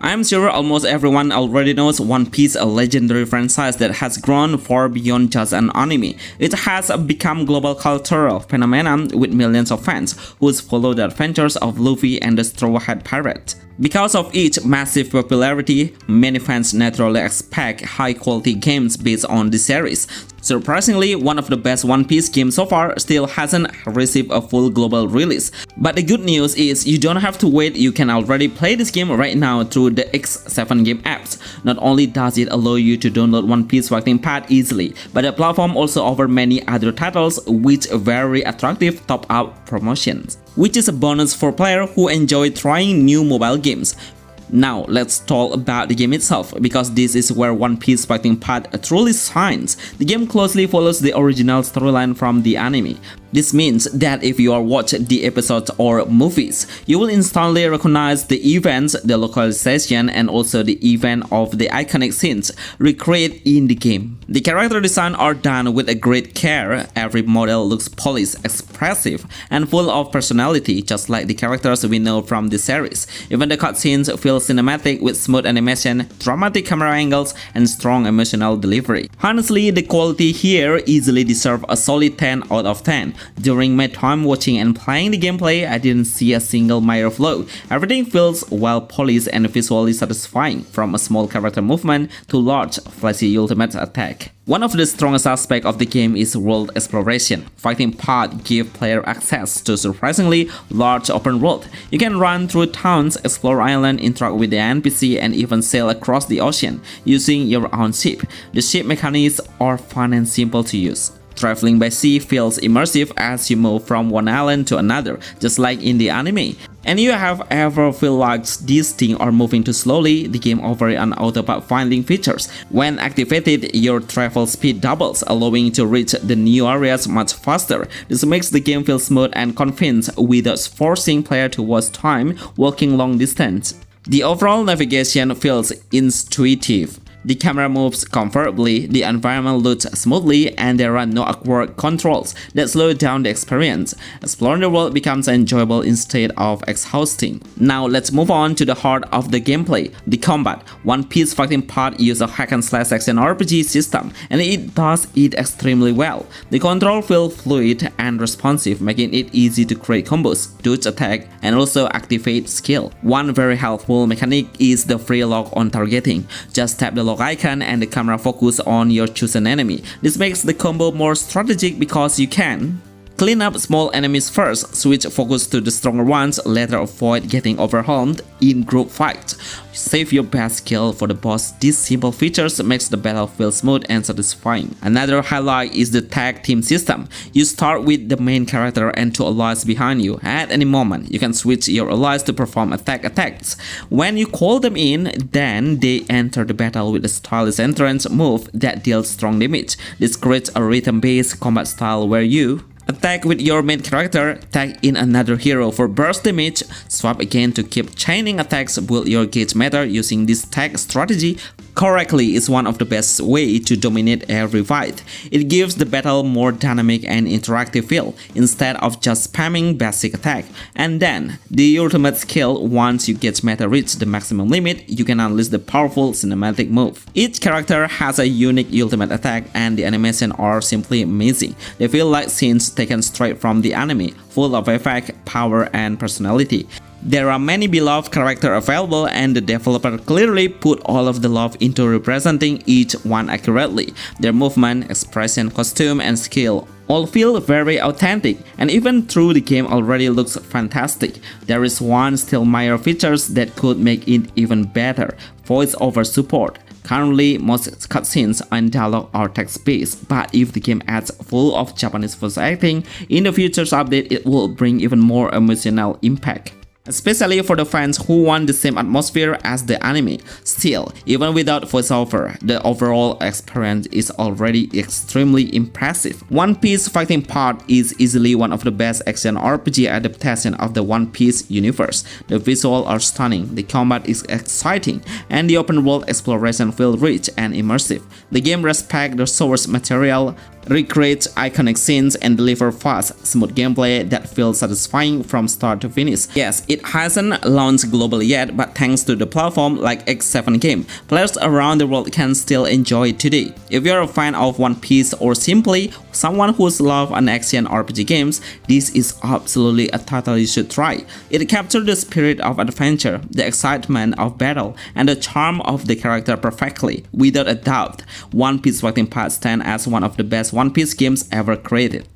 I'm sure almost everyone already knows One Piece, a legendary franchise that has grown far beyond just an anime. It has become global cultural phenomenon with millions of fans who follow the adventures of Luffy and the Straw Hat Pirate. Because of its massive popularity, many fans naturally expect high-quality games based on the series. Surprisingly, one of the best One Piece games so far still hasn't received a full global release. But the good news is you don't have to wait, you can already play this game right now through the x7game apps. Not only does it allow you to download One Piece Fighting Path easily, but the platform also offers many other titles with very attractive top-up promotions, which is a bonus for players who enjoy trying new mobile games. Now let's talk about the game itself, because this is where One Piece Fighting Path truly shines. The game closely follows the original storyline from the anime. This means that if you are watching the episodes or movies, you will instantly recognize the events, the localization, and also the event of the iconic scenes recreated in the game. The character design are done with a great care. Every model looks polished, expressive, and full of personality, just like the characters we know from the series. Even the cutscenes feel cinematic with smooth animation, dramatic camera angles, and strong emotional delivery. Honestly, the quality here easily deserves a solid 10 out of 10. During my time watching and playing the gameplay, I didn't see a single minor flaw. Everything feels well polished and visually satisfying, from a small character movement to large, flashy ultimate attack. One of the strongest aspects of the game is world exploration. Fighting Path gives player access to surprisingly large open world. You can run through towns, explore islands, interact with the NPC, and even sail across the ocean using your own ship. The ship mechanics are fun and simple to use. Traveling by sea feels immersive as you move from one island to another, just like in the anime. And you have ever feel like these things are moving too slowly, the game offers an auto-pathfinding features. When activated, your travel speed doubles, allowing you to reach the new areas much faster. This makes the game feel smooth and convinced without forcing player to waste time walking long distance. The overall navigation feels intuitive. The camera moves comfortably, the environment looks smoothly, and there are no awkward controls that slow down the experience. Exploring the world becomes enjoyable instead of exhausting. Now let's move on to the heart of the gameplay, the combat. One Piece Fighting Path uses a hack-and-slash action RPG system, and it does it extremely well. The control feels fluid and responsive, making it easy to create combos, dodge attack, and also activate skill. One very helpful mechanic is the free lock on targeting. Just tap the lock icon and the camera focus on your chosen enemy. This makes the combo more strategic because you can clean up small enemies first, switch focus to the stronger ones, later avoid getting overwhelmed in group fights. Save your best skill for the boss. These simple features makes the battle feel smooth and satisfying. Another highlight is the tag team system. You start with the main character and two allies behind you. At any moment, you can switch your allies to perform attacks. When you call them in, then they enter the battle with a stylish entrance move that deals strong damage. This creates a rhythm-based combat style where you attack with your main character, tag in another hero for burst damage, swap again to keep chaining attacks. Build your gauge meter using this tag strategy correctly is one of the best way to dominate every fight. It gives the battle more dynamic and interactive feel instead of just spamming basic attack. And then the ultimate skill, once your gauge meter reaches the maximum limit, you can unleash the powerful cinematic move. Each character has a unique ultimate attack and the animation are simply amazing. They feel like scenes taken straight from the anime, full of effect, power, and personality. There are many beloved characters available, and the developer clearly put all of the love into representing each one accurately. Their movement, expression, costume, and skill all feel very authentic, and even though the game already looks fantastic, there is one still minor features that could make it even better: voice-over support. Currently, most cutscenes and dialogue are text-based, but if the game adds full of Japanese voice acting, in the future's update it will bring even more emotional impact, especially for the fans who want the same atmosphere as the anime. Still, even without voiceover, the overall experience is already extremely impressive. One Piece Fighting Path is easily one of the best action RPG adaptations of the One Piece universe. The visuals are stunning, the combat is exciting, and the open world exploration feels rich and immersive. The game respects the source material, recreate iconic scenes, and deliver fast, smooth gameplay that feels satisfying from start to finish. Yes, it hasn't launched globally yet, but thanks to the platform like x7game, players around the world can still enjoy it today. If you're a fan of One Piece or simply someone who's loved an action RPG games, this is absolutely a title you should try. It captures the spirit of adventure, the excitement of battle, and the charm of the character perfectly. Without a doubt, One Piece Fighting Path stands as one of the best One Piece games ever created.